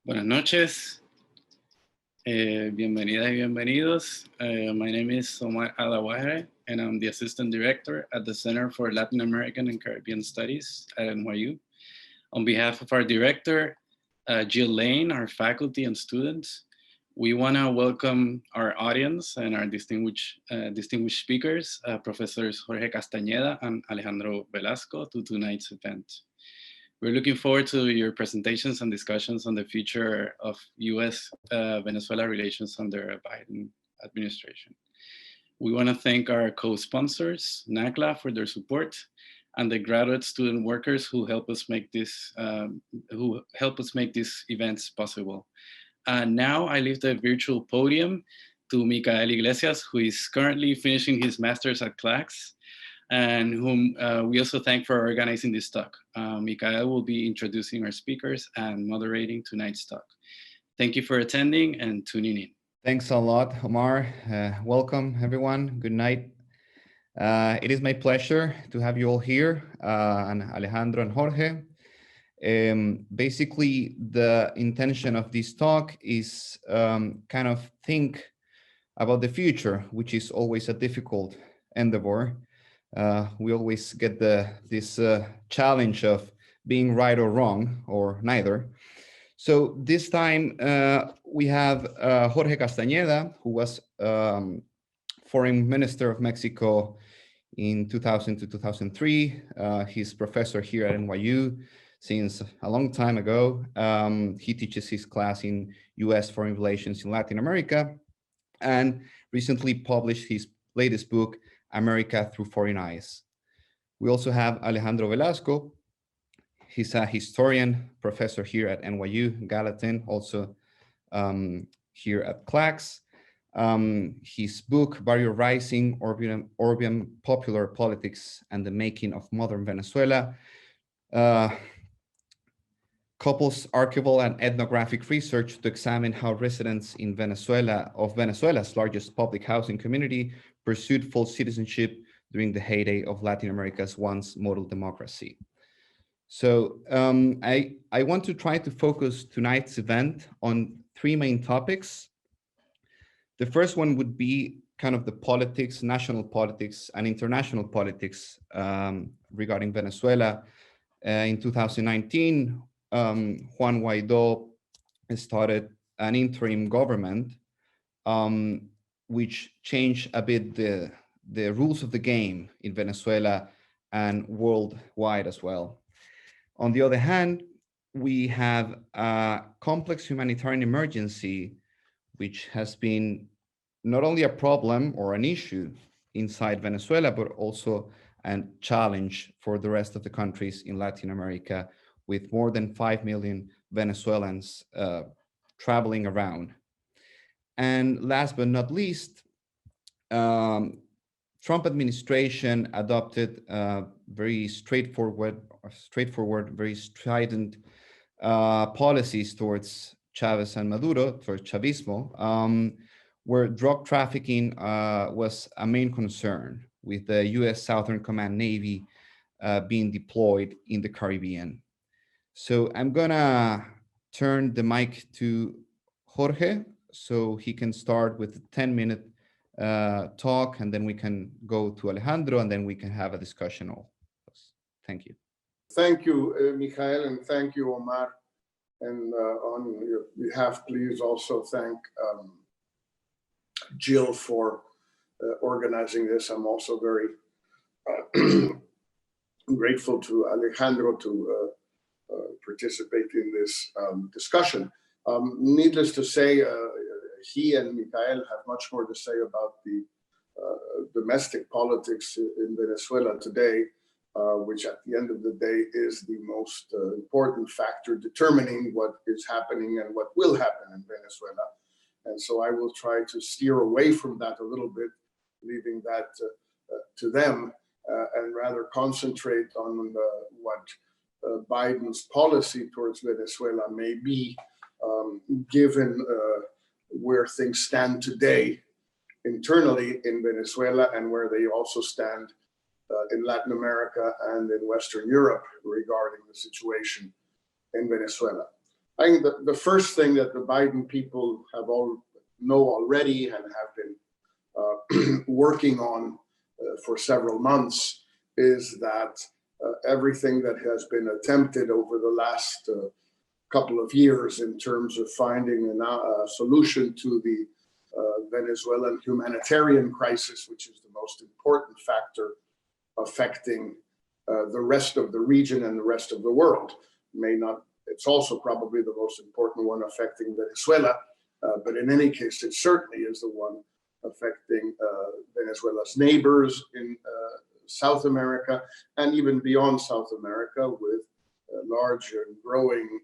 Buenas noches, bienvenidas y bienvenidos. My name is Omar Alawaje, and I'm the Assistant Director at the Center for Latin American and Caribbean Studies at NYU. On behalf of our director, Jill Lane, our faculty and students, we want to welcome our audience and our distinguished speakers, Professors Jorge Castañeda and Alejandro Velasco, to tonight's event. We're looking forward to your presentations and discussions on the future of US-Venezuela relations under a Biden administration. We want to thank our co-sponsors, NACLA, for their support, and the graduate student workers who help us make these events possible. Now I leave the virtual podium to Mikhael Iglesias, who is currently finishing his master's at CLACS, and whom we also thank for organizing this talk. Mikhael will be introducing our speakers and moderating tonight's talk. Thank you for attending and tuning in. Thanks a lot, Omar. Welcome, everyone. Good night. It is my pleasure to have you all here, and Alejandro and Jorge. Basically, the intention of this talk is kind of think about the future, which is always a difficult endeavor. We always get this challenge of being right or wrong, or neither. So this time we have Jorge Castañeda, who was Foreign Minister of Mexico in 2000 to 2003. He's professor here at NYU since a long time ago. He teaches his class in US Foreign Relations in Latin America, and recently published his latest book, America Through Foreign Eyes. We also have Alejandro Velasco. He's a historian, professor here at NYU Gallatin, also here at CLACS. His book, Barrio Rising, Orbium, Popular Politics and the Making of Modern Venezuela, couples archival and ethnographic research to examine how residents in Venezuela's largest public housing community pursued full citizenship during the heyday of Latin America's once model democracy. So I want to try to focus tonight's event on three main topics. The first one would be kind of the politics, national politics and international politics regarding Venezuela. In 2019, Juan Guaidó started an interim government which changed a bit the rules of the game in Venezuela and worldwide as well. On the other hand, we have a complex humanitarian emergency, which has been not only a problem or an issue inside Venezuela, but also a challenge for the rest of the countries in Latin America, with more than 5 million Venezuelans traveling around. And last but not least, Trump administration adopted very straightforward, very strident policies towards Chavez and Maduro, towards Chavismo, where drug trafficking was a main concern, with the US Southern Command Navy being deployed in the Caribbean. So I'm gonna turn the mic to Jorge so he can start with a 10-minute talk, and then we can go to Alejandro, and then we can have a discussion. Thank you. Thank you, Mikhael, and thank you, Omar. And on your behalf, please also thank Jill for organizing this. I'm also very grateful to Alejandro to participate in this discussion. Needless to say, he and Mikhael have much more to say about the domestic politics in Venezuela today, which at the end of the day is the most important factor determining what is happening and what will happen in Venezuela. And so I will try to steer away from that a little bit, leaving that to them, and rather concentrate on what Biden's policy towards Venezuela may be, given where things stand today internally in Venezuela, and where they also stand in Latin America and in Western Europe regarding the situation in Venezuela. I think the first thing that the Biden people know already and have been working on for several months is that everything that has been attempted over the last couple of years in terms of finding a solution to the Venezuelan humanitarian crisis, which is the most important factor affecting the rest of the region and the rest of the world. It's also probably the most important one affecting Venezuela, but in any case, it certainly is the one affecting Venezuela's neighbors in South America and even beyond South America, with a large and growing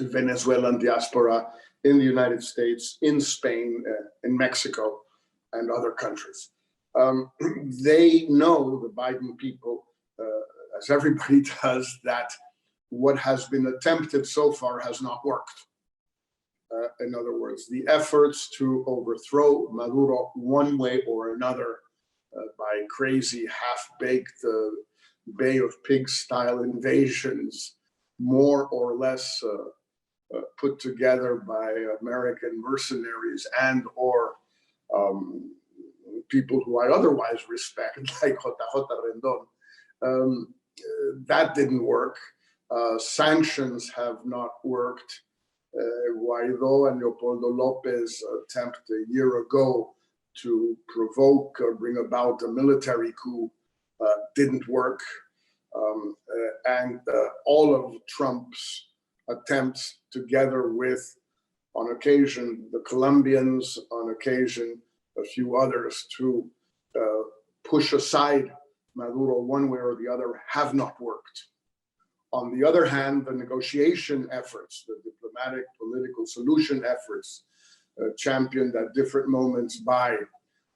Venezuelan diaspora in the United States, in Spain, in Mexico, and other countries. They know, the Biden people, as everybody does, that what has been attempted so far has not worked. In other words, the efforts to overthrow Maduro one way or another by crazy, half-baked Bay of Pigs style invasions, more or less put together by American mercenaries and or people who I otherwise respect, like JJ Rendon. That didn't work. Sanctions have not worked. Guaido and Leopoldo López attempt a year ago to provoke or bring about a military coup didn't work. And all of Trump's attempts, together with, on occasion, the Colombians, on occasion, a few others, to push aside Maduro one way or the other, have not worked. On the other hand, the negotiation efforts, the diplomatic political solution efforts, championed at different moments by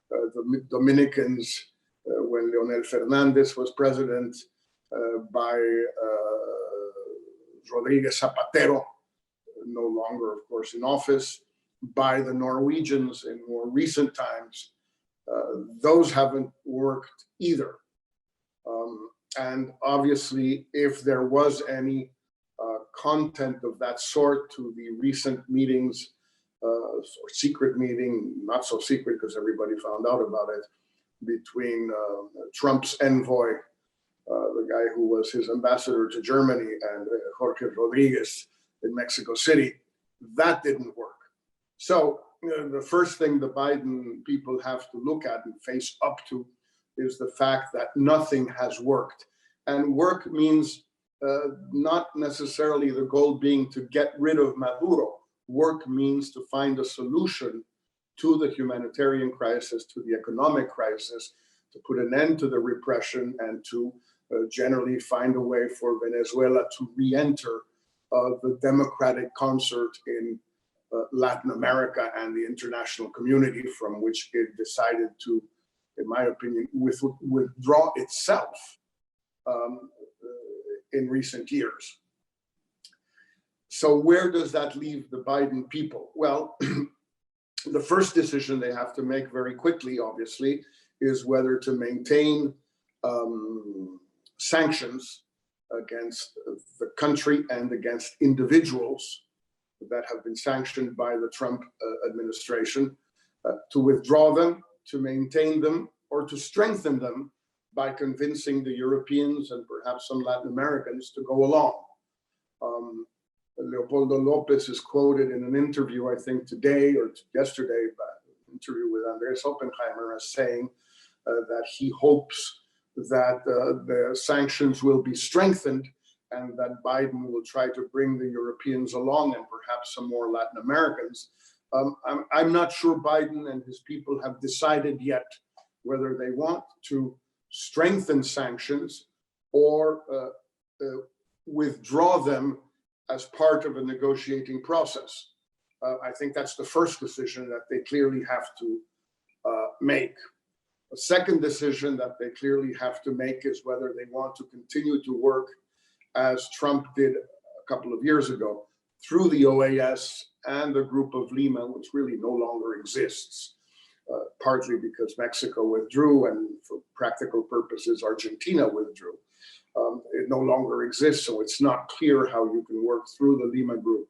the Dominicans when Leonel Fernández was president, by Rodríguez Zapatero, no longer, of course, in office, by the Norwegians in more recent times, those haven't worked either. And obviously, if there was any content of that sort to the recent meetings, or secret meeting, not so secret because everybody found out about it, between Trump's envoy, the guy who was his ambassador to Germany, and Jorge Rodriguez in Mexico City, that didn't work. So the first thing the Biden people have to look at and face up to is the fact that nothing has worked. And work means not necessarily the goal being to get rid of Maduro. Work means to find a solution to the humanitarian crisis, to the economic crisis, to put an end to the repression, and to generally find a way for Venezuela to re-enter the democratic concert in Latin America and the international community, from which it decided to, in my opinion, withdraw itself in recent years. So where does that leave the Biden people? Well, the first decision they have to make very quickly, obviously, is whether to maintain sanctions against the country and against individuals that have been sanctioned by the Trump administration, to withdraw them, to maintain them, or to strengthen them by convincing the Europeans and perhaps some Latin Americans to go along. Leopoldo López is quoted in an interview, I think today or yesterday, an interview with Andrés Oppenheimer, as saying that he hopes that the sanctions will be strengthened and that Biden will try to bring the Europeans along and perhaps some more Latin Americans. I'm not sure Biden and his people have decided yet whether they want to strengthen sanctions or withdraw them as part of a negotiating process. I think that's the first decision that they clearly have to make. The second decision that they clearly have to make is whether they want to continue to work as Trump did a couple of years ago through the OAS and the Group of Lima, which really no longer exists, partly because Mexico withdrew and for practical purposes, Argentina withdrew. It no longer exists, so it's not clear how you can work through the Lima group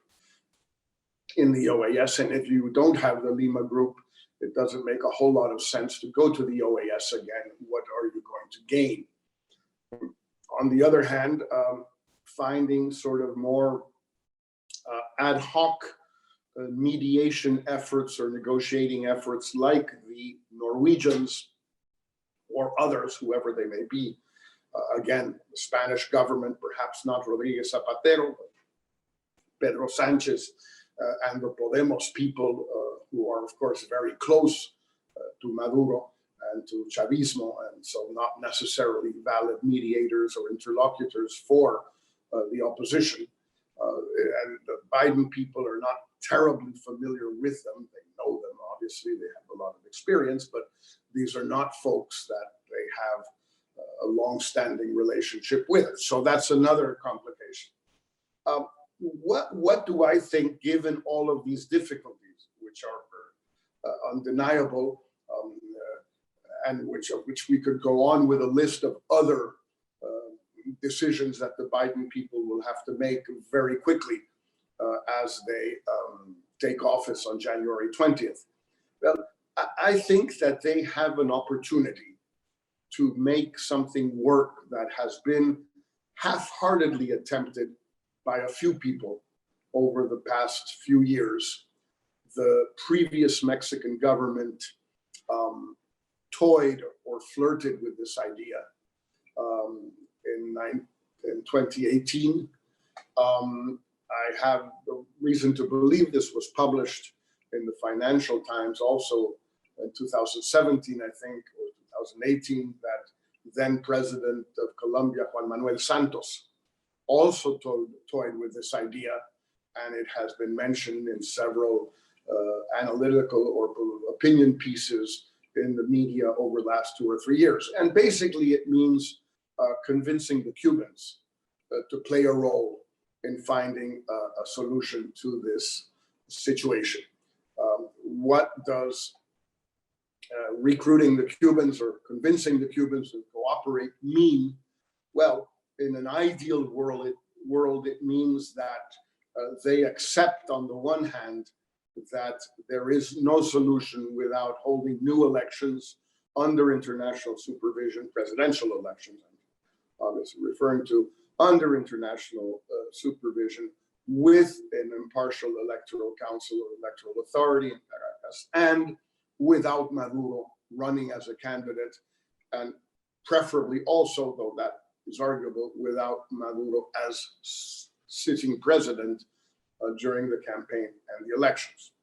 in the OAS. And if you don't have the Lima group, it doesn't make a whole lot of sense to go to the OAS again. What are you going to gain? On the other hand, finding sort of more ad hoc mediation efforts or negotiating efforts like the Norwegians or others, whoever they may be. Again, the Spanish government, perhaps not Rodríguez Zapatero, but Pedro Sanchez and the Podemos people who are, of course, very close to Maduro and to Chavismo, and so not necessarily valid mediators or interlocutors for the opposition. And the Biden people are not terribly familiar with them. They know them, obviously, they have a lot of experience, but these are not folks that they have a long-standing relationship with. So that's another complication. What do I think, given all of these difficulties, which are undeniable, and which we could go on with a list of other decisions that the Biden people will have to make very quickly as they take office on January 20th. Well, I think that they have an opportunity to make something work that has been half-heartedly attempted by a few people over the past few years. The previous Mexican government toyed or flirted with this idea in 2018. I have the reason to believe this was published in the Financial Times also in 2017, I think, or 2018, that then President of Colombia, Juan Manuel Santos, also toyed with this idea, and it has been mentioned in several analytical or opinion pieces in the media over the last 2 or 3 years. And basically it means convincing the Cubans to play a role in finding a solution to this situation. What does recruiting the Cubans or convincing the Cubans to cooperate mean? Well, in an ideal world, it means that they accept, on the one hand, that there is no solution without holding new elections under international supervision, presidential elections, I'm obviously referring to, under international supervision, with an impartial electoral council or electoral authority in Caracas, and without Maduro running as a candidate, and preferably also, though that is arguable, without Maduro as sitting president during the campaign and the elections.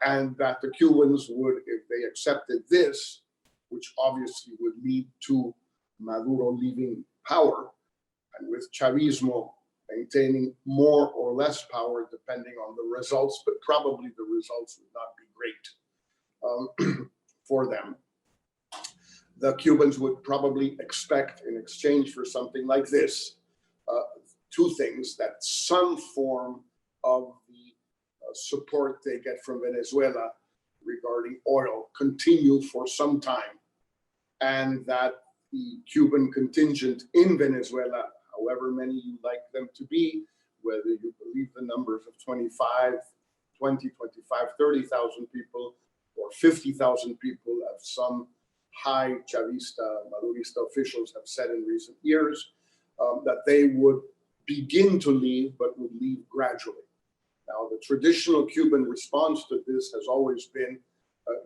And that the Cubans would, if they accepted this, which obviously would lead to Maduro leaving power, and with Chavismo maintaining more or less power depending on the results, but probably the results would not be great for them. The Cubans would probably expect, in exchange for something like this, two things: that some form of the support they get from Venezuela regarding oil continue for some time, and that the Cuban contingent in Venezuela, however many you like them to be, whether you believe the numbers of 20, 25, 30,000 people or 50,000 people, as some high Chavista, Madurista officials have said in recent years, that they would begin to leave, but would leave gradually. Now, the traditional Cuban response to this has always been,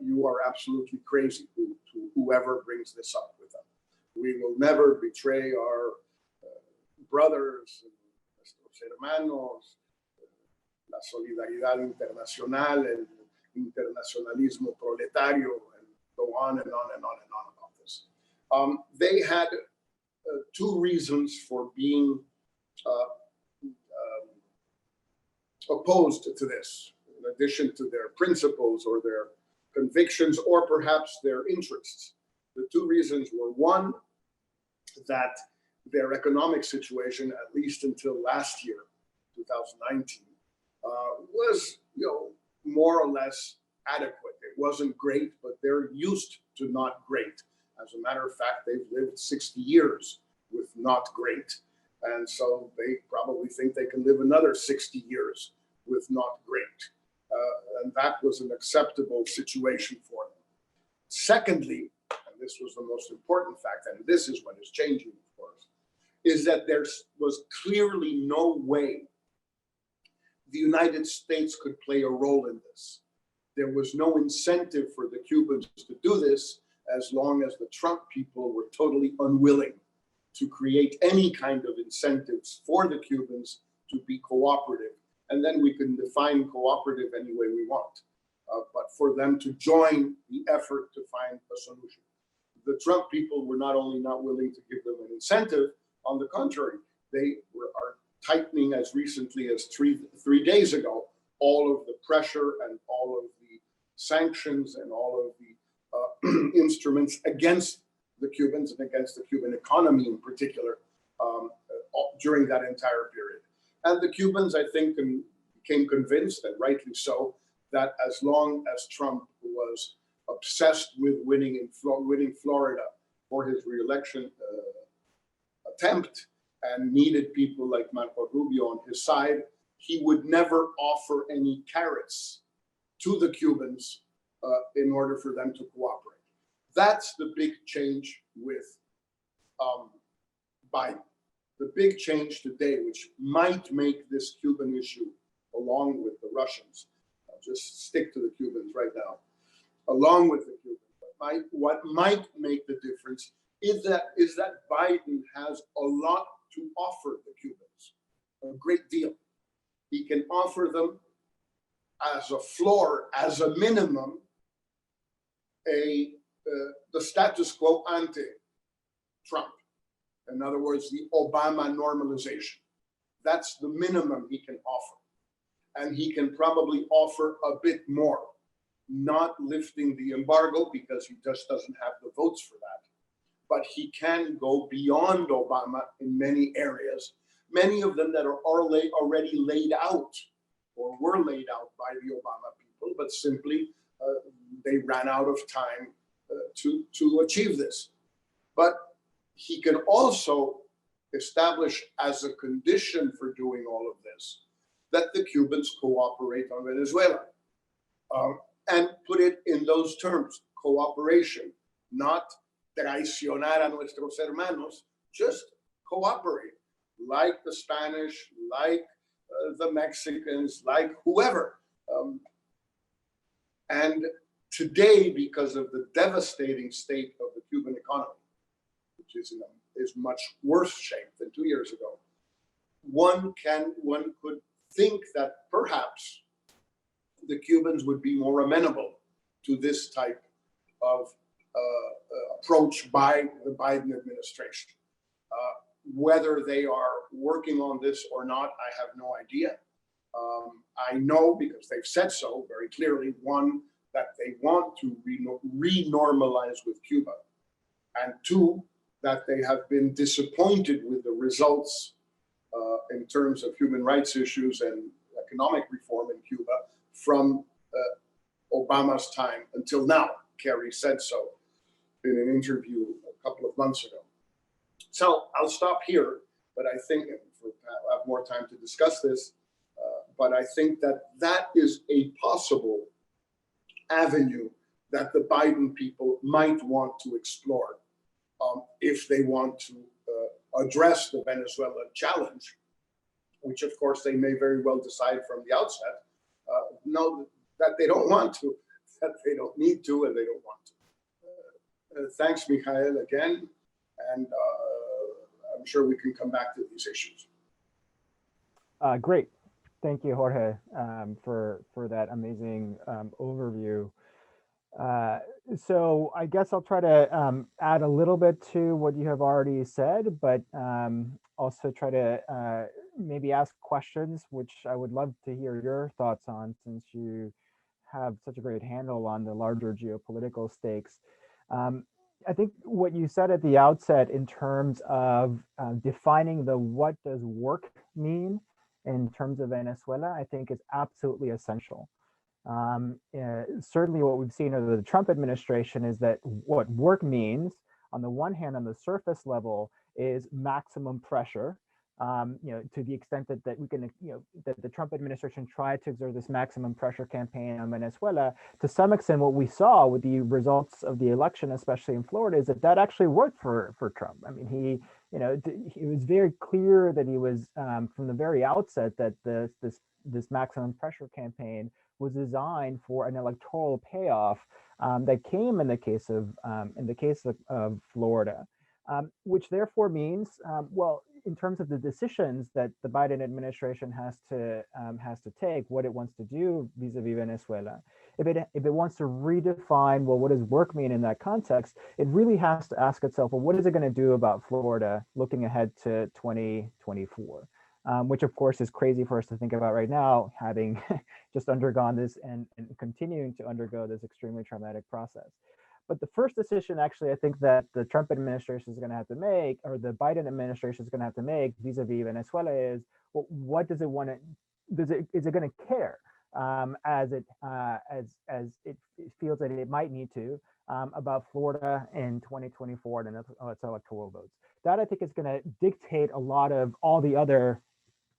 you are absolutely crazy, to whoever brings this up with them. We will never betray our brothers, nuestros hermanos, la solidaridad internacional, el internacionalismo proletario, and go on and on and on and on about this. They had two reasons for being opposed to this, in addition to their principles or their convictions or perhaps their interests. The two reasons were, one, that their economic situation, at least until last year, 2019, was, more or less adequate. It wasn't great, but they're used to not great. As a matter of fact, they've lived 60 years with not great. And so they probably think they can live another 60 years with not great. And that was an acceptable situation for them. Secondly, and this was the most important fact, and this is what is changing, of course, is that there was clearly no way the United States could play a role in this. There was no incentive for the Cubans to do this as long as the Trump people were totally unwilling to create any kind of incentives for the Cubans to be cooperative. And then we can define cooperative any way we want. But for them to join the effort to find a solution. The Trump people were not only not willing to give them an incentive, on the contrary, they are tightening as recently as three days ago all of the pressure and all of the sanctions and all of the instruments against the Cubans and against the Cuban economy in particular during that entire period. And the Cubans, I think, became convinced, and rightly so, that as long as Trump was obsessed with winning Florida for his reelection attempt and needed people like Marco Rubio on his side, he would never offer any carrots to the Cubans in order for them to cooperate. That's the big change with Biden. The big change today, which might make this Cuban issue, along with the Russians, I'll just stick to the Cubans right now, along with the Cubans, what might make the difference is that Biden has a lot to offer the Cubans, a great deal. He can offer them as a floor, as a minimum, the status quo ante Trump. In other words, the Obama normalization. That's the minimum he can offer. And he can probably offer a bit more, not lifting the embargo because he just doesn't have the votes for that. But he can go beyond Obama in many areas, many of them that are already laid out or were laid out by the Obama people, but simply they ran out of time to achieve this. But he can also establish as a condition for doing all of this that the Cubans cooperate on Venezuela and put it in those terms, cooperation, not traicionar a nuestros hermanos, just cooperate, like the Spanish, like the Mexicans, like whoever. And today, because of the devastating state of the Cuban economy, which is much worse shape than 2 years ago, one could think that perhaps the Cubans would be more amenable to this type of approach by the Biden administration. Whether they are working on this or not, I have no idea. I know, because they've said so very clearly, one, that they want to re-normalize with Cuba, and two, that they have been disappointed with the results in terms of human rights issues and economic reform in Cuba from Obama's time until now. Kerry said so in an interview a couple of months ago. So I'll stop here, but I think I'll have more time to discuss this, but I think that is a possible avenue that the Biden people might want to explore if they want to address the Venezuela challenge, which of course they may very well decide from the outset, no, that they don't want to, that they don't need to, and they don't want to. Thanks, Mikhael, again, and I'm sure we can come back to these issues. Great. Thank you, Jorge, for that amazing overview. So I guess I'll try to add a little bit to what you have already said, but also try to maybe ask questions, which I would love to hear your thoughts on, since you have such a great handle on the larger geopolitical stakes. I think what you said at the outset in terms of defining what does work mean in terms of Venezuela, I think is absolutely essential. Certainly what we've seen under the Trump administration is that what work means, on the one hand, on the surface level, is maximum pressure. To the extent that we can, that the Trump administration tried to exert this maximum pressure campaign on Venezuela, to some extent, what we saw with the results of the election, especially in Florida, is that actually worked for Trump. I mean, it was very clear that he was from the very outset that this maximum pressure campaign was designed for an electoral payoff that came in the case of Florida, which therefore means, well, in terms of the decisions that the Biden administration has to take, what it wants to do vis-a-vis Venezuela, if it wants to redefine, well, what does work mean in that context, it really has to ask itself, well, what is it going to do about Florida looking ahead to 2024? Which of course is crazy for us to think about right now, having just undergone this and continuing to undergo this extremely traumatic process. But the first decision, actually, I think that the Trump administration is going to have to make, or the Biden administration is going to have to make vis-a-vis Venezuela is, well, what does it want to, is it going to care as it feels that it might need to about Florida in 2024 and its electoral votes? That I think is going to dictate a lot of all the other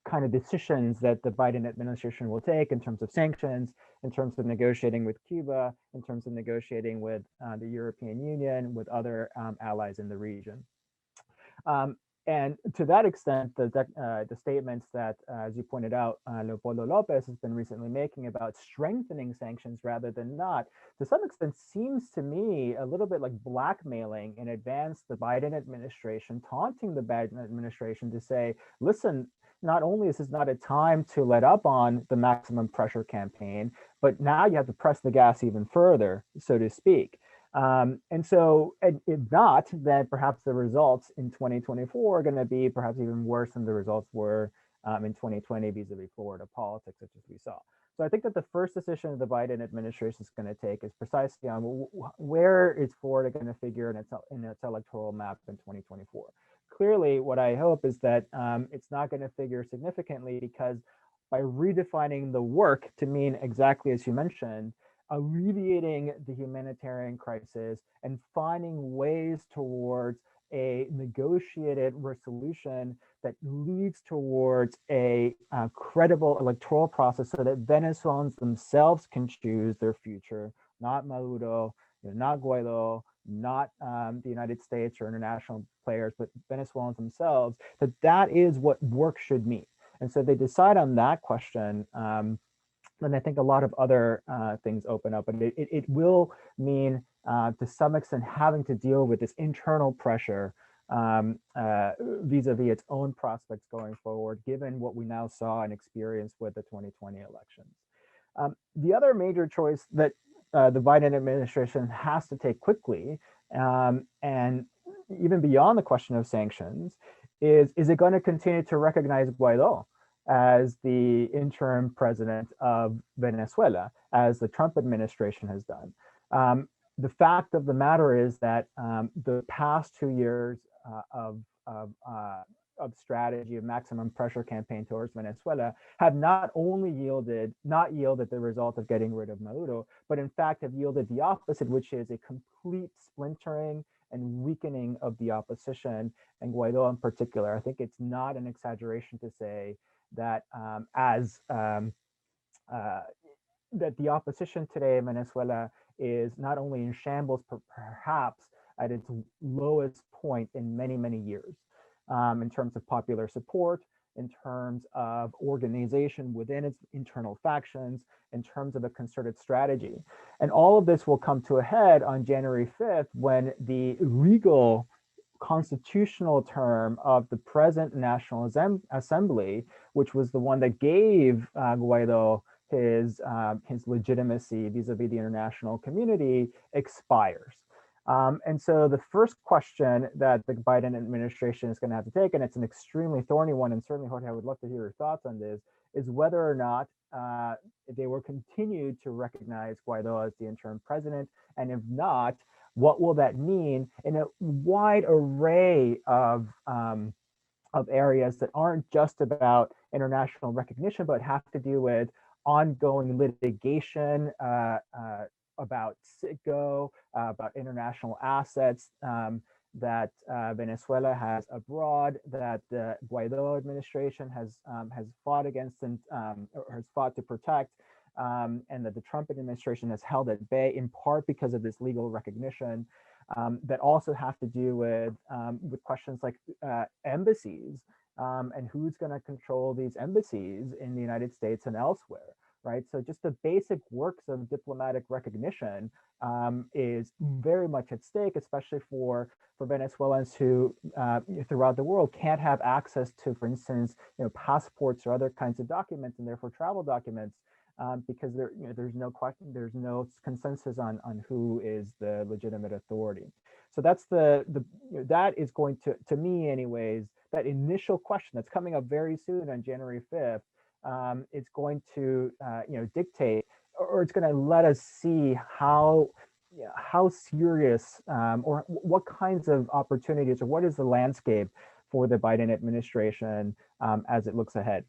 kind of decisions that the Biden administration will take in terms of sanctions, in terms of negotiating with Cuba, in terms of negotiating with the European Union, with other allies in the region. And to that extent, the statements that, as you pointed out, Leopoldo Lopez has been recently making about strengthening sanctions rather than not, to some extent seems to me a little bit like blackmailing in advance the Biden administration, taunting the Biden administration to say, listen, not only is this not a time to let up on the maximum pressure campaign, but now you have to press the gas even further, so to speak. And so if not, then perhaps the results in 2024 are going to be perhaps even worse than the results were in 2020 vis-a-vis Florida politics, such as we saw. So I think that the first decision the Biden administration is going to take is precisely on where is Florida going to figure in its electoral map in 2024. Clearly, what I hope is that it's not going to figure significantly, because by redefining the work to mean exactly as you mentioned, alleviating the humanitarian crisis and finding ways towards a negotiated resolution that leads towards a credible electoral process so that Venezuelans themselves can choose their future, not Maduro, not Guaido, not the United States or international players, but Venezuelans themselves, that is what work should mean. And so they decide on that question, then I think a lot of other things open up, and it will mean to some extent having to deal with this internal pressure vis-a-vis its own prospects going forward, given what we now saw and experienced with the 2020 elections. The other major choice that the Biden administration has to take quickly, and even beyond the question of sanctions, is it going to continue to recognize Guaido as the interim president of Venezuela, as the Trump administration has done? The fact of the matter is that the past 2 years of strategy of maximum pressure campaign towards Venezuela have not only yielded the result of getting rid of Maduro, but in fact have yielded the opposite, which is a complete splintering and weakening of the opposition, and Guaido in particular. I think it's not an exaggeration to say that that the opposition today in Venezuela is not only in shambles, but perhaps at its lowest point in many, many years, in terms of popular support, in terms of organization within its internal factions, in terms of a concerted strategy. And all of this will come to a head on January 5th, when the legal constitutional term of the present National Assembly, which was the one that gave Guaido his legitimacy vis-a-vis the international community, expires. And so the first question that the Biden administration is going to have to take, and it's an extremely thorny one, and certainly, Jorge, I would love to hear your thoughts on this, is whether or not they will continue to recognize Guaido as the interim president, and if not, what will that mean in a wide array of areas that aren't just about international recognition, but have to do with ongoing litigation about CITGO, about international assets, that Venezuela has abroad, that the Guaido administration has fought against and or has fought to protect, and that the Trump administration has held at bay in part because of this legal recognition, that also have to do with questions like embassies and who's going to control these embassies in the United States and elsewhere. Right. So just the basic works of diplomatic recognition is very much at stake, especially for Venezuelans who throughout the world can't have access to, for instance, passports or other kinds of documents, and therefore travel documents, because there's no question, there's no consensus on who is the legitimate authority. So that's that is going to me anyways, that initial question that's coming up very soon on January 5th. It's going to dictate, or it's going to let us see how serious or what kinds of opportunities, or what is the landscape for the Biden administration as it looks ahead.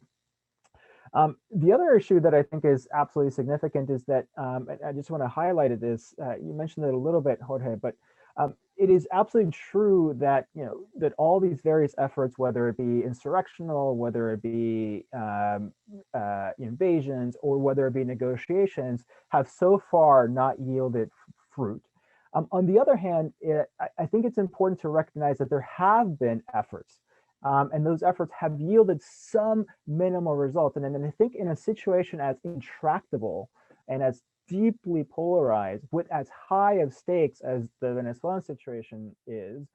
The other issue that I think is absolutely significant is that, I just want to highlight this, you mentioned it a little bit, Jorge, but it is absolutely true that that all these various efforts, whether it be insurrectional, whether it be invasions, or whether it be negotiations, have so far not yielded fruit. On the other hand, I think it's important to recognize that there have been efforts, and those efforts have yielded some minimal results. And then I think in a situation as intractable and as deeply polarized, with as high of stakes as the Venezuelan situation is,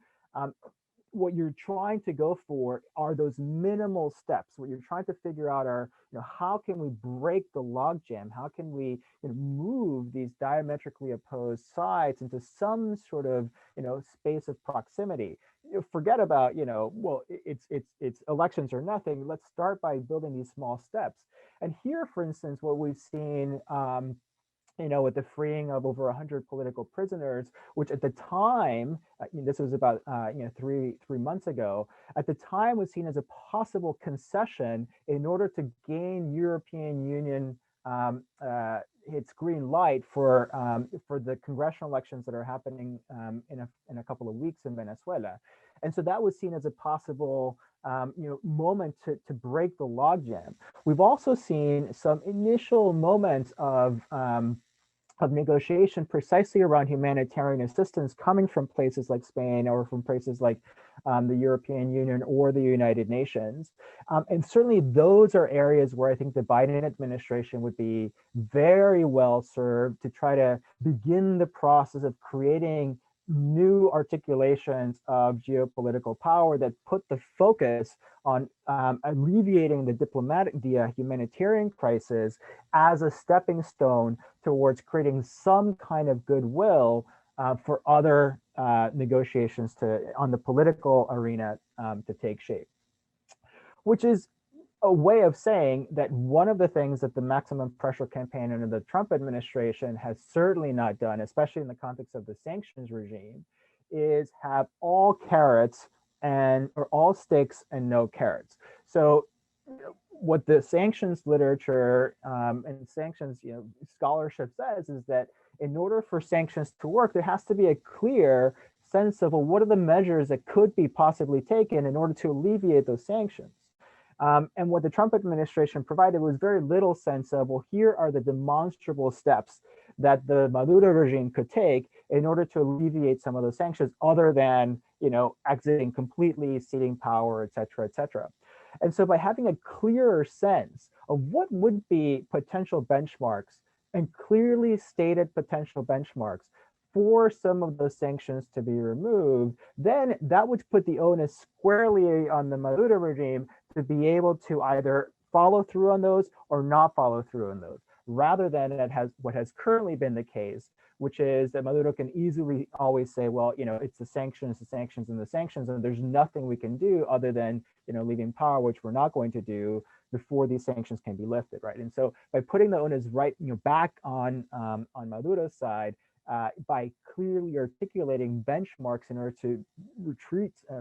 what you're trying to go for are those minimal steps. What you're trying to figure out are, how can we break the logjam? How can we move these diametrically opposed sides into some sort of, space of proximity? Forget about, well, it's elections or nothing. Let's start by building these small steps. And here, for instance, what we've seen, with the freeing of over 100 political prisoners, which at the time, this was about 3 months ago, at the time was seen as a possible concession in order to gain European Union its green light for the congressional elections that are happening in a couple of weeks in Venezuela. And so that was seen as a possible moment to break the logjam. We've also seen some initial moments of negotiation precisely around humanitarian assistance coming from places like Spain, or from places like the European Union or the United Nations. And certainly those are areas where I think the Biden administration would be very well served to try to begin the process of creating new articulations of geopolitical power that put the focus on alleviating the humanitarian crisis as a stepping stone towards creating some kind of goodwill for other negotiations on the political arena to take shape, which is a way of saying that one of the things that the maximum pressure campaign under the Trump administration has certainly not done, especially in the context of the sanctions regime, is have all carrots or all sticks and no carrots. So what the sanctions literature and sanctions scholarship says is that in order for sanctions to work, there has to be a clear sense of, well, what are the measures that could be possibly taken in order to alleviate those sanctions? And what the Trump administration provided was very little sense of, well, here are the demonstrable steps that the Maduro regime could take in order to alleviate some of those sanctions, other than, exiting completely, ceding power, et cetera, et cetera. And so by having a clearer sense of what would be potential benchmarks, and clearly stated potential benchmarks for some of those sanctions to be removed, then that would put the onus squarely on the Maduro regime to be able to either follow through on those or not follow through on those, rather than what has currently been the case, which is that Maduro can easily always say, well, it's the sanctions, and there's nothing we can do other than, leaving power, which we're not going to do before these sanctions can be lifted, right? And so by putting the onus back on Maduro's side, by clearly articulating benchmarks in order to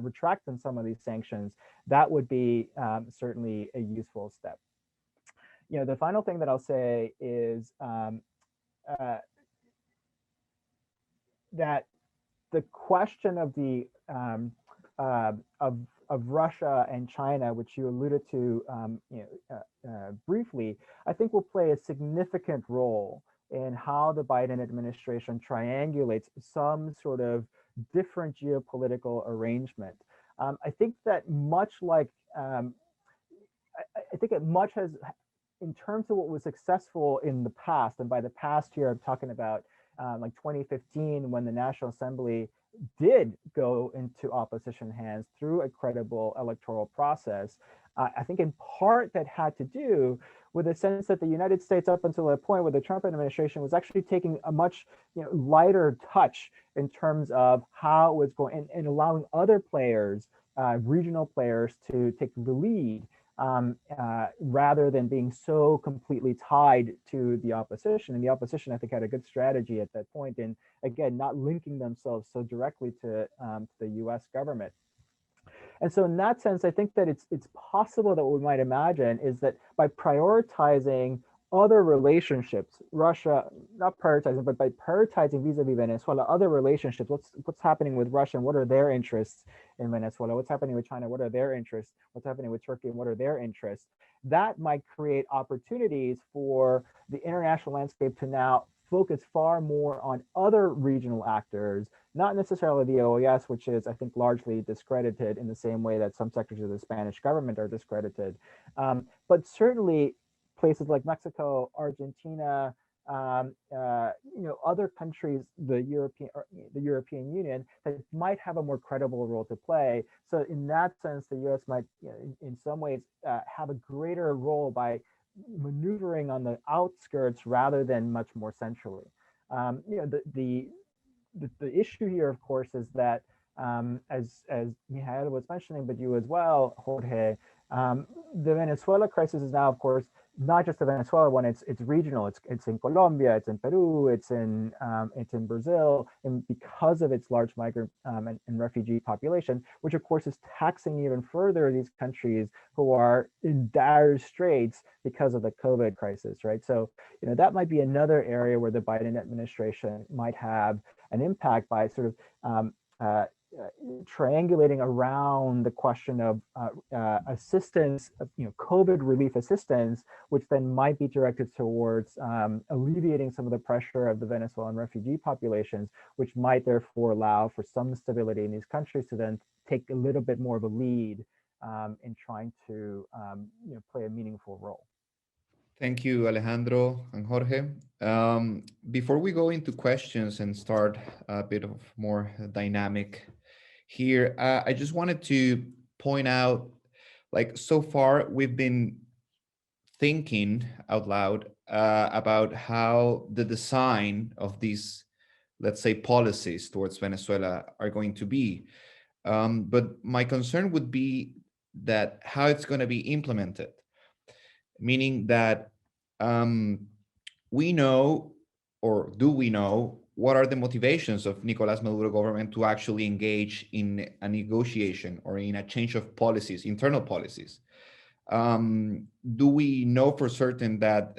retract on some of these sanctions, that would be certainly a useful step. The final thing that I'll say is that the question of the of Russia and China, which you alluded to briefly, I think will play a significant role in how the Biden administration triangulates some sort of different geopolitical arrangement. I think that much like, I think it much has, in terms of what was successful in the past, and by the past here, I'm talking about like 2015, when the National Assembly did go into opposition hands through a credible electoral process. I think in part that had to do with the sense that the United States, up until a point where the Trump administration was actually taking a much lighter touch in terms of how it was going, and allowing other players, regional players, to take the lead, rather than being so completely tied to the opposition. And the opposition, I think, had a good strategy at that point, and again, not linking themselves so directly to the US government. And so in that sense, I think that it's possible that what we might imagine is that by prioritizing other relationships, Russia, not prioritizing, but by prioritizing vis-a-vis Venezuela, other relationships, what's happening with Russia and what are their interests in Venezuela, what's happening with China, what are their interests, what's happening with Turkey and what are their interests, that might create opportunities for the international landscape to now focus far more on other regional actors, not necessarily the OAS, which is, I think, largely discredited in the same way that some sectors of the Spanish government are discredited, but certainly places like Mexico, Argentina, other countries, the European Union, that might have a more credible role to play. So in that sense, the U.S. might, in some ways, have a greater role by maneuvering on the outskirts rather than much more centrally. The issue here, of course, is that as Mikhael was mentioning, but you as well, Jorge, the Venezuela crisis is now, of course, not just the Venezuela one. It's regional. It's in Colombia. It's in Peru. It's in Brazil, and because of its large migrant and refugee population, which of course is taxing even further these countries who are in dire straits because of the COVID crisis, right? So that might be another area where the Biden administration might have an impact by sort of triangulating around the question of assistance, COVID relief assistance, which then might be directed towards alleviating some of the pressure of the Venezuelan refugee populations, which might therefore allow for some stability in these countries to then take a little bit more of a lead in trying to play a meaningful role. Thank you, Alejandro and Jorge. Before we go into questions and start a bit of more dynamic here, I just wanted to point out, like, so far we've been thinking out loud about how the design of these, let's say, policies towards Venezuela are going to be. But my concern would be that how it's going to be implemented, meaning that we know, or do we know, what are the motivations of Nicolás Maduro government to actually engage in a negotiation or in a change of policies, internal policies? Do we know for certain that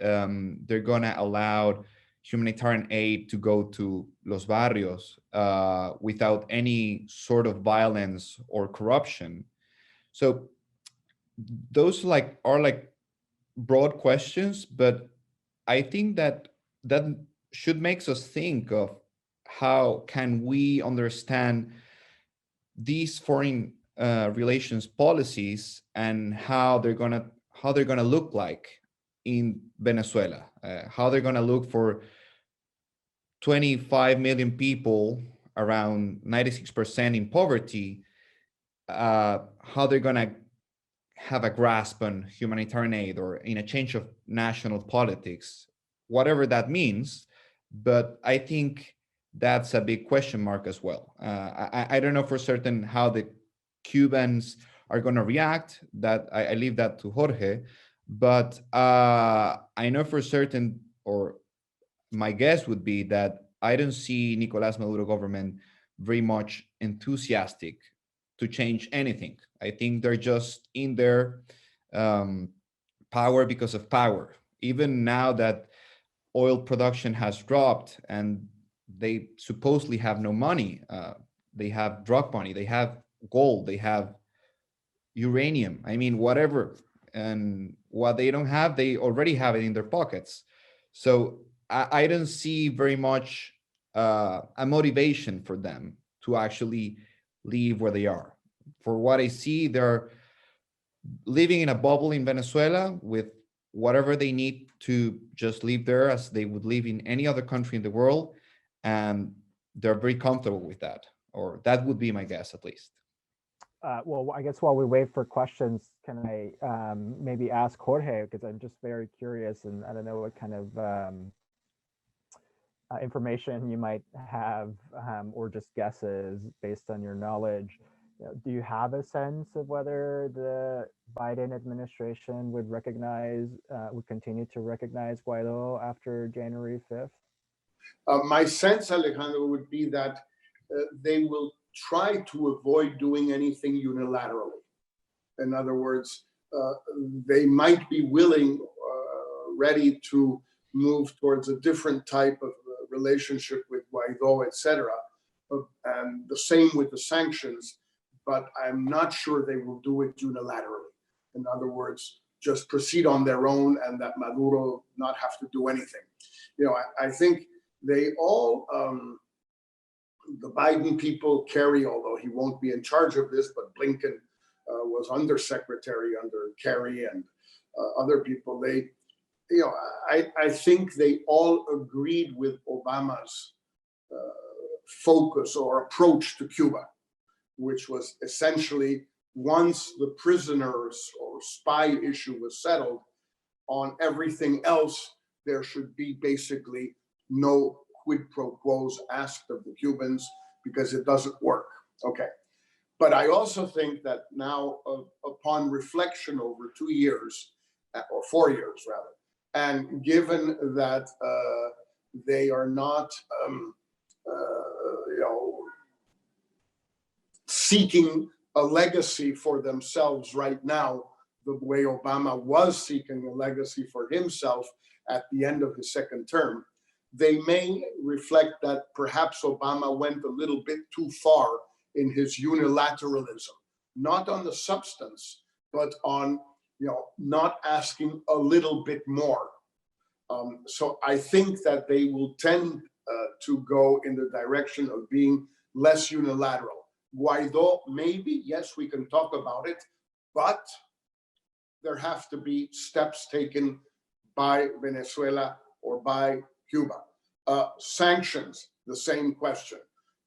they're going to allow humanitarian aid to go to Los Barrios without any sort of violence or corruption? So those are broad questions, but I think that should make us think of how can we understand these foreign relations policies and how they're gonna look like in Venezuela, how they're gonna look for 25 million people, around 96% in poverty, how they're gonna have a grasp on humanitarian aid or in a change of national politics, whatever that means. But I think that's a big question mark as well. I don't know for certain how the Cubans are going to react. That I leave that to Jorge. But I know for certain, or my guess would be that I don't see Nicolás Maduro government very much enthusiastic to change anything. I think they're just in their power because of power. Even now that oil production has dropped and they supposedly have no money, they have drug money, they have gold, they have uranium. I mean, whatever. And what they don't have, they already have it in their pockets. So I don't see very much a motivation for them to actually leave where they are. For what I see, they're living in a bubble in Venezuela with whatever they need to just live there as they would live in any other country in the world. And they're very comfortable with that, or that would be my guess at least. Well, I guess while we wait for questions, can I maybe ask Jorge, because I'm just very curious and I don't know what kind of information you might have or just guesses based on your knowledge. Do you have a sense of whether the Biden administration would continue to recognize Guaido after January 5th? My sense, Alejandro, would be that they will try to avoid doing anything unilaterally. In other words, they might be willing, ready to move towards a different type of relationship with Guaido, etc. And the same with the sanctions, but I'm not sure they will do it unilaterally. In other words, just proceed on their own and that Maduro not have to do anything. I think they all, the Biden people carry, although he won't be in charge of this, but Blinken was undersecretary under Kerry and other people. I think they all agreed with Obama's focus or approach to Cuba, which was essentially once the prisoners or spy issue was settled, on everything else, there should be basically no quid pro quos asked of the Cubans because it doesn't work. Okay. But I also think that now, upon reflection over 2 years, or 4 years rather, and given that they are not, seeking a legacy for themselves right now, the way Obama was seeking a legacy for himself at the end of his second term, they may reflect that perhaps Obama went a little bit too far in his unilateralism, not on the substance, but on not asking a little bit more. So I think that they will tend to go in the direction of being less unilateral. Guaido, maybe, yes, we can talk about it, but there have to be steps taken by Venezuela or by Cuba. Sanctions, the same question.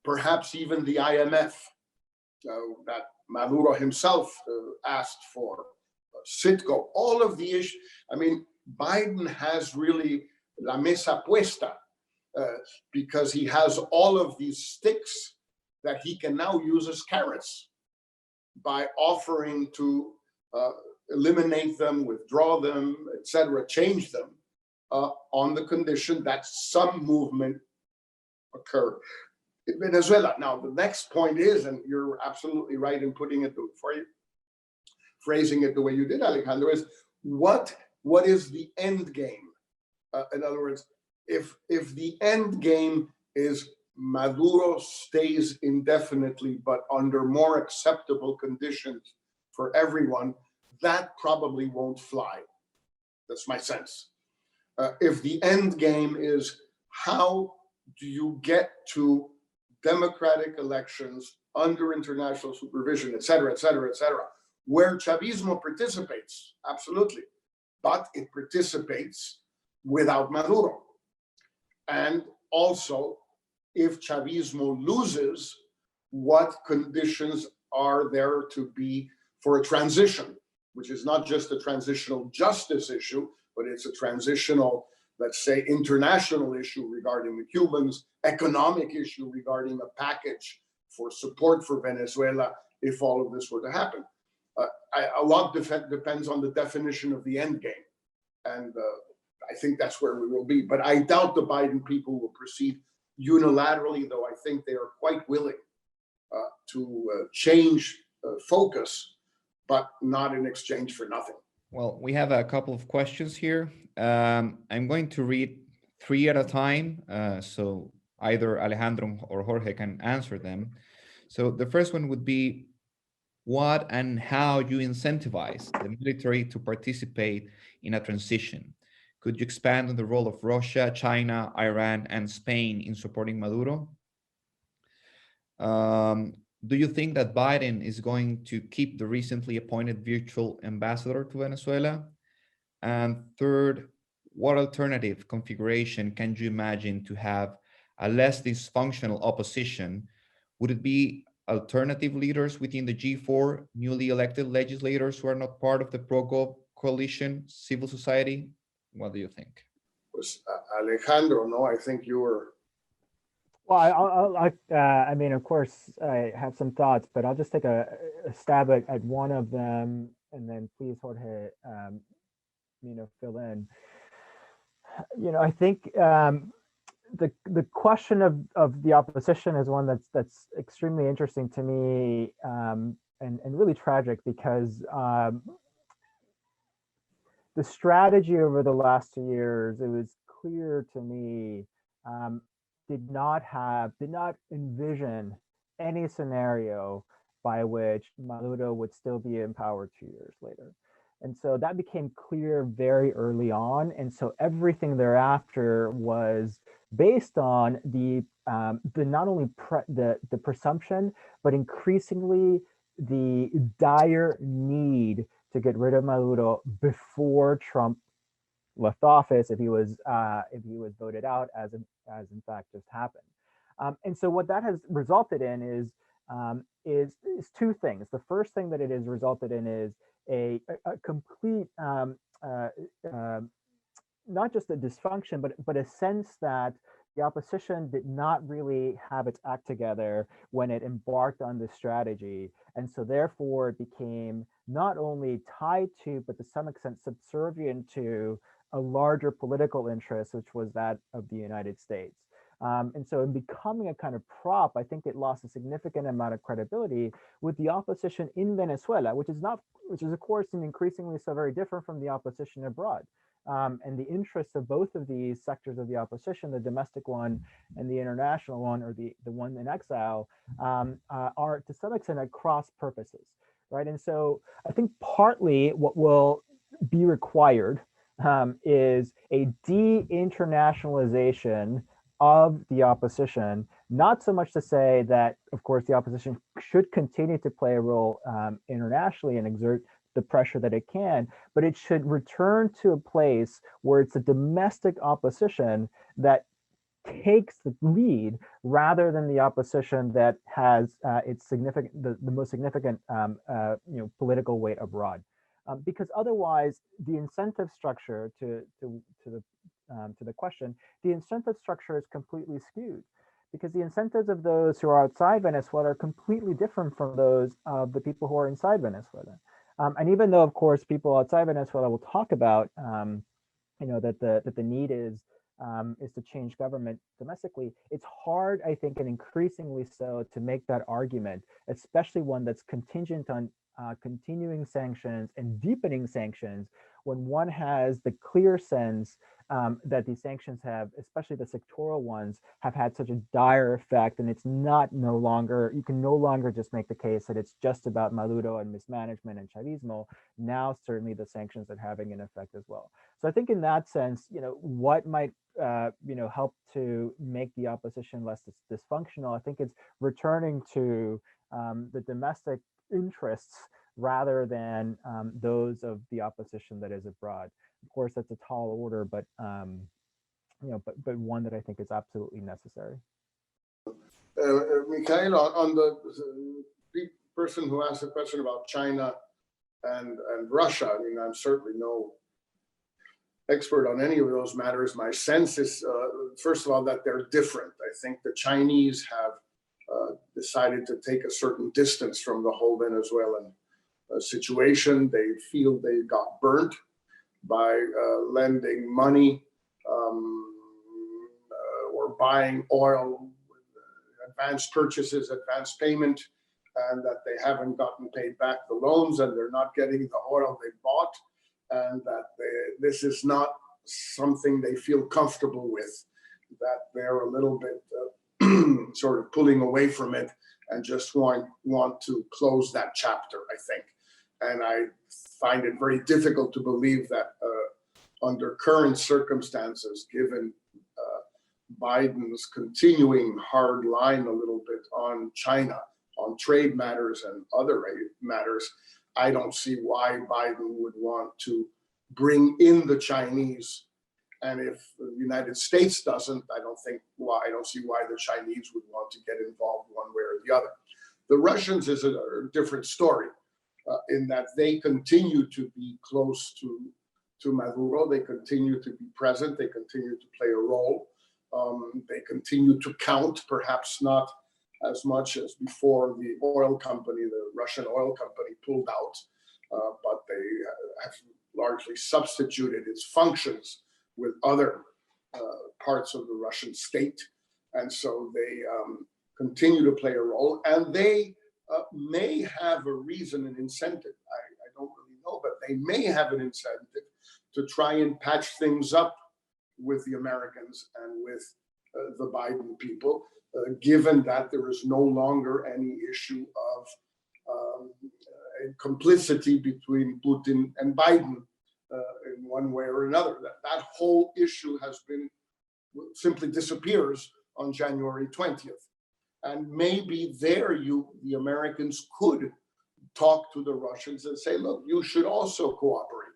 Perhaps even the IMF that Maduro himself asked for, Citgo, all of the issues. I mean, Biden has really la mesa puesta because he has all of these sticks that he can now use as carrots by offering to eliminate them, withdraw them, etc., change them on the condition that some movement occur in Venezuela. Now, the next point is, and you're absolutely right in putting it for you, phrasing it the way you did, Alejandro, is what is the end game? In other words, if the end game is Maduro stays indefinitely, but under more acceptable conditions for everyone, that probably won't fly. That's my sense. If the end game is how do you get to democratic elections under international supervision, et cetera, where Chavismo participates, absolutely, but it participates without Maduro. And also, if Chavismo loses, what conditions are there to be for a transition, which is not just a transitional justice issue, but it's a transitional, let's say, international issue regarding the Cubans, economic issue regarding a package for support for Venezuela if all of this were to happen. A lot depends on the definition of the end game. And I think that's where we will be. But I doubt the Biden people will proceed unilaterally, though I think they are quite willing to change focus, but not in exchange for nothing. Well, we have a couple of questions here. I'm going to read 3 at a time, so either Alejandro or Jorge can answer them. So the first one would be what and how you incentivize the military to participate in a transition. Could you expand on the role of Russia, China, Iran, and Spain in supporting Maduro? Do you think that Biden is going to keep the recently appointed virtual ambassador to Venezuela? And third, what alternative configuration can you imagine to have a less dysfunctional opposition? Would it be alternative leaders within the G4, newly elected legislators who are not part of the pro coalition, civil society? What do you think? Was Alejandro, no, I think you were. Well, I mean, of course, I have some thoughts, but I'll just take a stab at one of them, and then please, Jorge, fill in. I think the question of the opposition is one that's extremely interesting to me, and really tragic, because the strategy over the last 2 years, it was clear to me, did not envision any scenario by which Maduro would still be in power 2 years later. And so that became clear very early on. And so everything thereafter was based on the not only the presumption, but increasingly the dire need to get rid of Maduro before Trump left office, if he was voted out, as in fact just happened. And so what that has resulted in is two things. The first thing that it has resulted in is a complete, not just a dysfunction, but a sense that the opposition did not really have its act together when it embarked on this strategy. And so therefore it became not only tied to, but to some extent subservient to, a larger political interest, which was that of the United States. And so in becoming a kind of prop, I think it lost a significant amount of credibility with the opposition in Venezuela, which is of course increasingly so very different from the opposition abroad. And the interests of both of these sectors of the opposition, the domestic one and the international one, or the one in exile, are to some extent at cross purposes, right? And so I think partly what will be required is a de-internationalization of the opposition, not so much to say that, of course, the opposition should continue to play a role internationally and exert the pressure that it can, but it should return to a place where it's a domestic opposition that takes the lead, rather than the opposition that has its significant, the most significant political weight abroad. Because otherwise, the incentive structure to the question, the incentive structure is completely skewed, because the incentives of those who are outside Venezuela are completely different from those of the people who are inside Venezuela. And even though, of course, people outside Venezuela will talk about, that the need is to change government domestically, it's hard, I think, and increasingly so, to make that argument, especially one that's contingent on continuing sanctions and deepening sanctions, when one has the clear sense that these sanctions have, especially the sectoral ones, have had such a dire effect, and it's no longer, you can no longer just make the case that it's just about Maduro and mismanagement and Chavismo. Now, certainly the sanctions are having an effect as well. So I think in that sense, what might help to make the opposition less dysfunctional, I think it's returning to the domestic interests rather than those of the opposition that is abroad. Of course, that's a tall order, but but one that I think is absolutely necessary. Mikhael, on the person who asked a question about China and Russia, I mean, I'm certainly no expert on any of those matters. My sense is, first of all, that they're different. I think the Chinese have decided to take a certain distance from the whole Venezuelan situation. They feel they got burnt by lending money or buying oil with advanced purchases, advanced payment, and that they haven't gotten paid back the loans, and they're not getting the oil they bought, and that this is not something they feel comfortable with, that they're a little bit sort of pulling away from it and just want to close that chapter, I think. And I find it very difficult to believe that under current circumstances, given Biden's continuing hard line a little bit on China, on trade matters and other matters, I don't see why Biden would want to bring in the Chinese. And if the United States doesn't, I don't see why the Chinese would want to get involved one way or the other. The Russians is a different story in that they continue to be close to Maduro. They continue to be present. They continue to play a role. They continue to count, perhaps not as much as before the oil company, the Russian oil company, pulled out, but they have largely substituted its functions with other parts of the Russian state. And so they continue to play a role, and they may have a reason and incentive. I don't really know, but they may have an incentive to try and patch things up with the Americans and with the Biden people, given that there is no longer any issue of complicity between Putin and Biden in one way or another. That whole issue has been simply disappears on January 20th. And maybe there the Americans could talk to the Russians and say, look, you should also cooperate.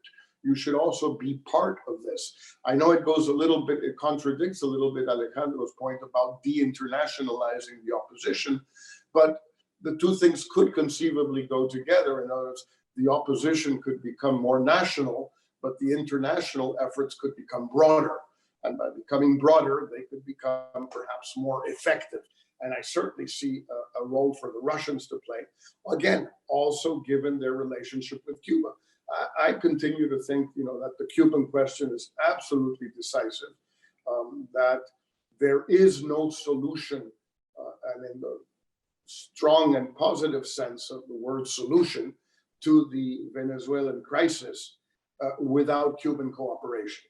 You should also be part of this. I know it contradicts a little bit Alejandro's point about de-internationalizing the opposition, but the two things could conceivably go together. In other words, the opposition could become more national, but the international efforts could become broader. And by becoming broader, they could become perhaps more effective. And I certainly see a role for the Russians to play, again, also given their relationship with Cuba. I continue to think, that the Cuban question is absolutely decisive, that there is no solution, and in the strong and positive sense of the word solution, to the Venezuelan crisis without Cuban cooperation.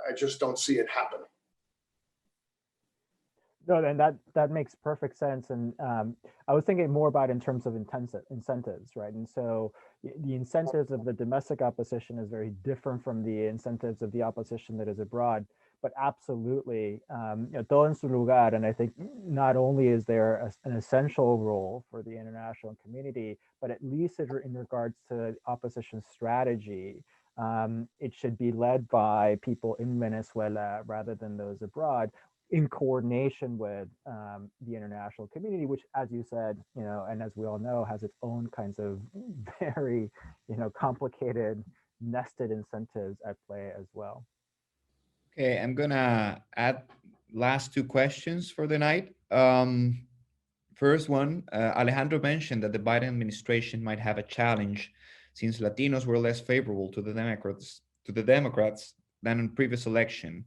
I just don't see it happening. No, and that makes perfect sense. And I was thinking more about in terms of incentives, right? And so the incentives of the domestic opposition is very different from the incentives of the opposition that is abroad. But absolutely, todo en su lugar. And I think not only is there an essential role for the international community, but at least in regards to opposition strategy, it should be led by people in Venezuela rather than those abroad, in coordination with the international community, which, as you said, and as we all know, has its own kinds of very, complicated, nested incentives at play as well. Okay, I'm gonna add last two questions for the night. First one, Alejandro mentioned that the Biden administration might have a challenge since Latinos were less favorable to the Democrats than in previous election.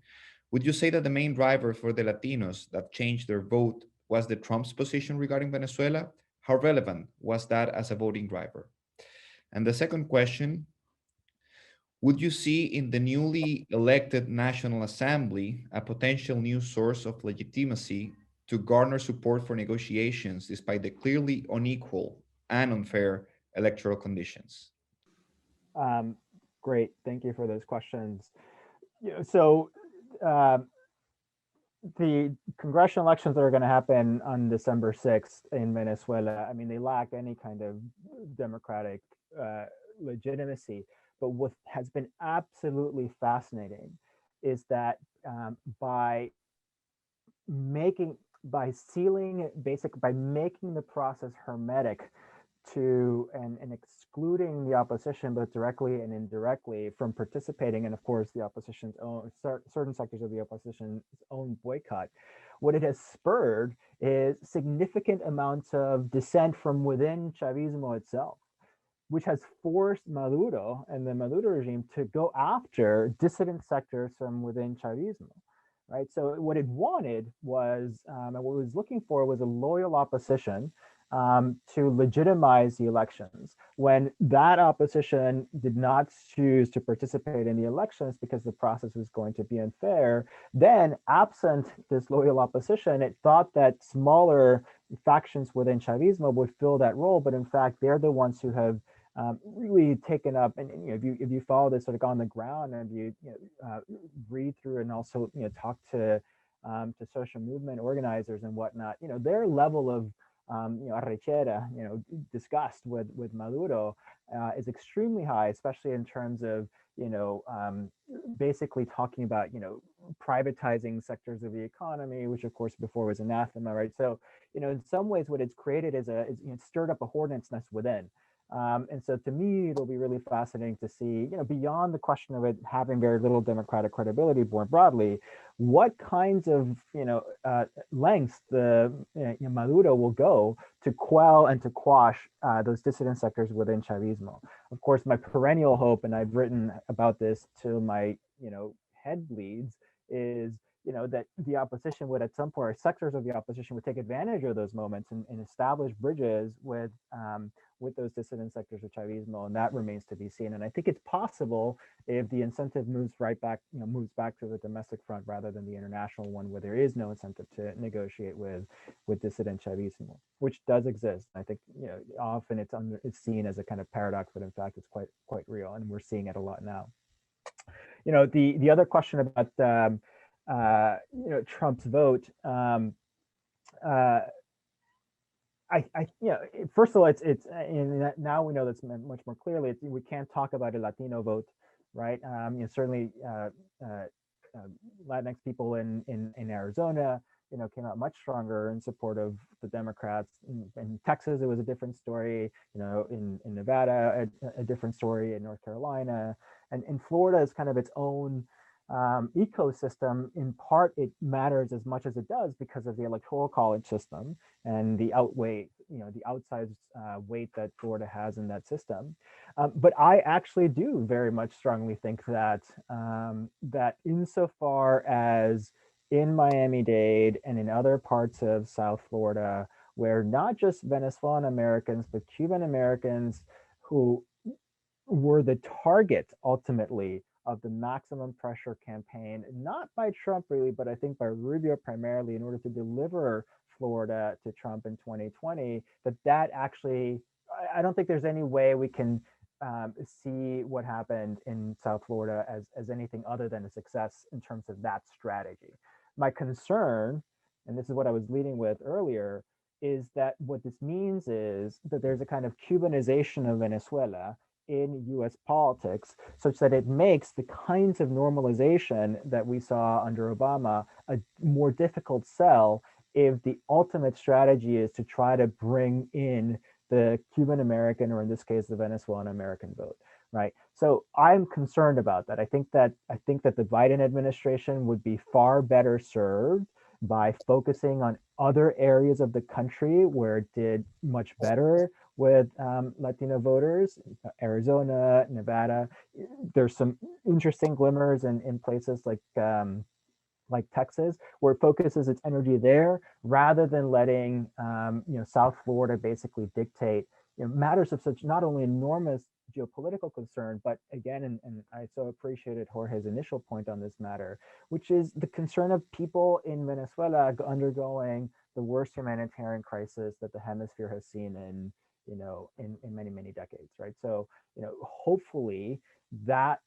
Would you say that the main driver for the Latinos that changed their vote was the Trump's position regarding Venezuela? How relevant was that as a voting driver? And the second question, would you see in the newly elected National Assembly a potential new source of legitimacy to garner support for negotiations despite the clearly unequal and unfair electoral conditions? Great, thank you for those questions. So the congressional elections that are going to happen on December 6th in Venezuela, I mean, they lack any kind of democratic legitimacy. But what has been absolutely fascinating is that by making the process hermetic to and excluding the opposition both directly and indirectly from participating, and of course the opposition's own certain sectors of the opposition's own boycott, what it has spurred is significant amounts of dissent from within Chavismo itself, which has forced Maduro and the Maduro regime to go after dissident sectors from within Chavismo, right? So what it wanted was, and what it was looking for was a loyal opposition to legitimize the elections. When that opposition did not choose to participate in the elections because the process was going to be unfair, then absent this loyal opposition, it thought that smaller factions within Chavismo would fill that role, but in fact, they're the ones who have really taken up, and if you follow this sort of on the ground, and you read through and also talk to social movement organizers and whatnot, their level of arrechera, disgust with Maduro is extremely high, especially in terms of basically talking about privatizing sectors of the economy, which of course before was anathema, right? So in some ways, what it's created is stirred up a hornet's nest within. And so to me, it'll be really fascinating to see, beyond the question of it having very little democratic credibility more broadly, what kinds of, lengths the Maduro will go to quell and to quash those dissident sectors within Chavismo. Of course, my perennial hope, and I've written about this till my, head bleeds, is that the opposition would at some point, or sectors of the opposition would take advantage of those moments and establish bridges with those dissident sectors of Chavismo, and that remains to be seen. And I think it's possible if the incentive moves back to the domestic front rather than the international one, where there is no incentive to negotiate with dissident Chavismo, which does exist. I think often it's seen as a kind of paradox, but in fact it's quite real, and we're seeing it a lot now. The other question about Trump's vote. First of all, it's now we know this much more clearly. We can't talk about a Latino vote, right? Certainly Latinx people in Arizona, came out much stronger in support of the Democrats. In Texas, it was a different story. In Nevada, a different story. In North Carolina, and in Florida is kind of its own ecosystem. In part, it matters as much as it does because of the electoral college system and the outsized weight that Florida has in that system. But I actually do very much strongly think that that insofar as in Miami-Dade and in other parts of South Florida, where not just Venezuelan Americans, but Cuban Americans who were the target ultimately of the maximum pressure campaign, not by Trump really, but I think by Rubio primarily, in order to deliver Florida to Trump in 2020, that actually, I don't think there's any way we can see what happened in South Florida as anything other than a success in terms of that strategy. My concern, and this is what I was leading with earlier, is that what this means is that there's a kind of Cubanization of Venezuela in US politics, such that it makes the kinds of normalization that we saw under Obama a more difficult sell if the ultimate strategy is to try to bring in the Cuban American, or in this case, the Venezuelan American vote, right? So I'm concerned about that. I think that the Biden administration would be far better served by focusing on other areas of the country where it did much better with Latino voters, Arizona, Nevada. There's some interesting glimmers in places like Texas, where it focuses its energy there rather than letting South Florida basically dictate matters of such not only enormous geopolitical concern, but again, and I so appreciated Jorge's initial point on this matter, which is the concern of people in Venezuela undergoing the worst humanitarian crisis that the hemisphere has seen in many decades, right? So hopefully that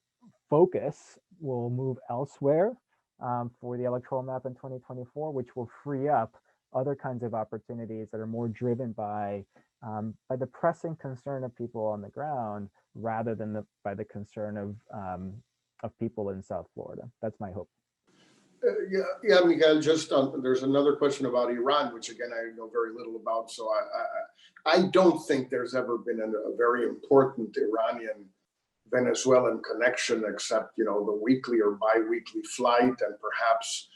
focus will move elsewhere for the electoral map in 2024, which will free up other kinds of opportunities that are more driven by the pressing concern of people on the ground rather than by the concern of people in South Florida. That's my hope. Yeah, Miguel, just there's another question about Iran, which again, I know very little about. So I don't think there's ever been a very important Iranian-Venezuelan connection, except, the weekly or bi-weekly flight and perhaps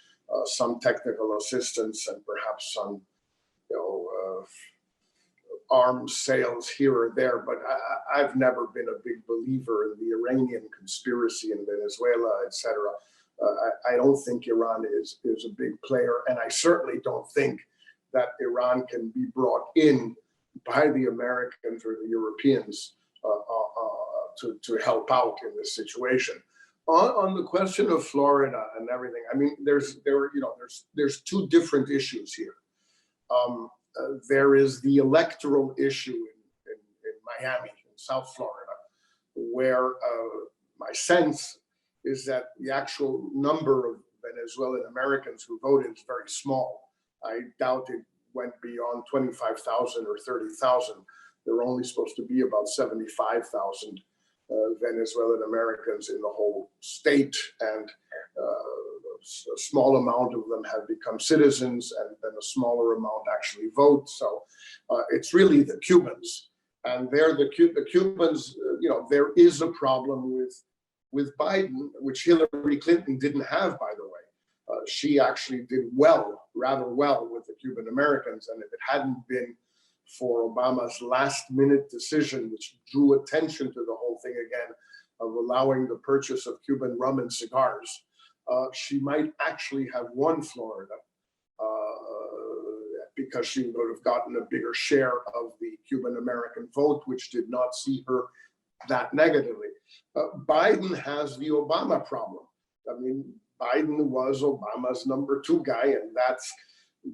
some technical assistance and perhaps some, arms sales here or there. But I've never been a big believer in the Iranian conspiracy in Venezuela, etc. I don't think Iran is a big player, and I certainly don't think that Iran can be brought in by the Americans or the Europeans to help out in this situation. On the question of Florida and everything, I mean, there's two different issues here. there is the electoral issue in Miami, in South Florida, where my sense is that the actual number of Venezuelan Americans who voted is very small. I doubt it went beyond 25,000 or 30,000. There were only supposed to be about 75,000 Venezuelan Americans in the whole state, and a small amount of them have become citizens, and then a smaller amount actually vote. So it's really the Cubans, and they're the Cubans. You know, there is a problem with Biden, which Hillary Clinton didn't have, by the way. She actually did well, rather well, with the Cuban Americans, and if it hadn't been for Obama's last-minute decision, which drew attention to the whole thing again, of allowing the purchase of Cuban rum and cigars, she might actually have won Florida because she would have gotten a bigger share of the Cuban American vote, which did not see her that negatively. Biden has the Obama problem. I mean, Biden was Obama's #2 guy, and that's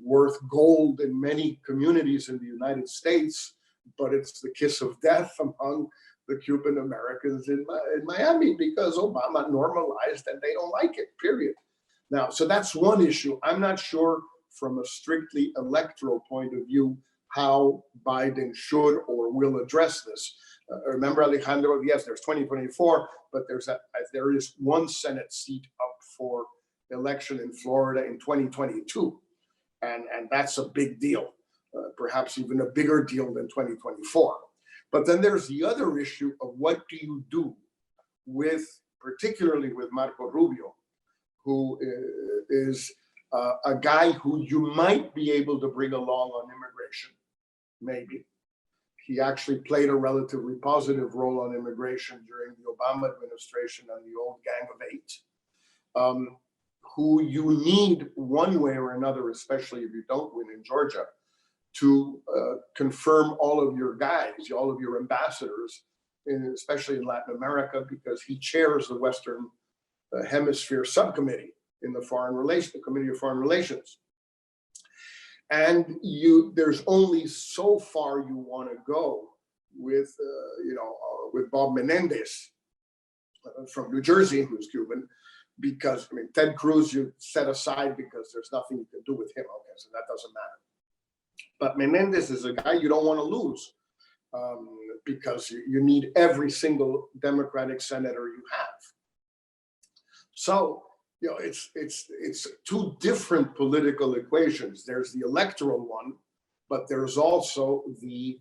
worth gold in many communities in the United States, but it's the kiss of death among the Cuban Americans in Miami, because Obama normalized and they don't like it, period. Now, so that's one issue. I'm not sure from a strictly electoral point of view how Biden should or will address this. Remember, Alejandro, yes, there's 2024, but there is one Senate seat up for election in Florida in 2022. And that's a big deal, perhaps even a bigger deal than 2024. But then there's the other issue of what do you do with, particularly with Marco Rubio, who is a guy who you might be able to bring along on immigration, maybe. He actually played a relatively positive role on immigration during the Obama administration and the old Gang of Eight, who you need one way or another, especially if you don't win in Georgia, to confirm all of your guys, all of your ambassadors, especially in Latin America, because he chairs the Western Hemisphere subcommittee in the Committee of Foreign Relations. And there's only so far you want to go with, with Bob Menendez from New Jersey, who's Cuban, because, I mean, Ted Cruz you set aside because there's nothing you can do with him. Okay, so that doesn't matter. But Menendez is a guy you don't want to lose because you need every single Democratic senator you have. So, it's two different political equations. There's the electoral one, but there's also the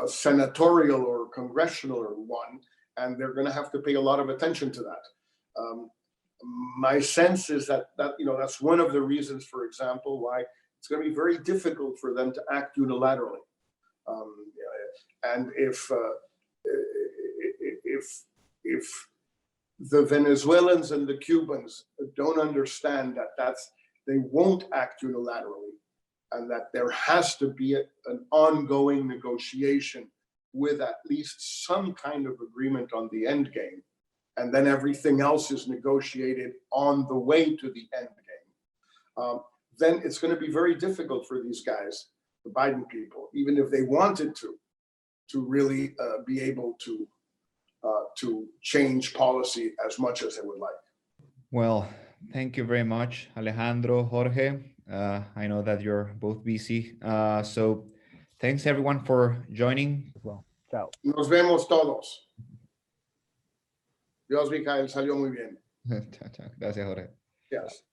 senatorial or congressional one, and they're going to have to pay a lot of attention to that. My sense is that that's one of the reasons, for example, why it's going to be very difficult for them to act unilaterally. And if the Venezuelans and the Cubans don't understand that they won't act unilaterally, and that there has to be an ongoing negotiation with at least some kind of agreement on the end game, and then everything else is negotiated on the way to the end game, then it's going to be very difficult for these guys, the Biden people, even if they wanted to really be able to change policy as much as they would like. Well, thank you very much, Alejandro, Jorge. I know that you're both busy. So thanks everyone for joining. Well, ciao. Nos vemos todos. Dios, Mikhael, salió muy bien. Chao, chao. Gracias, Jorge. Yes.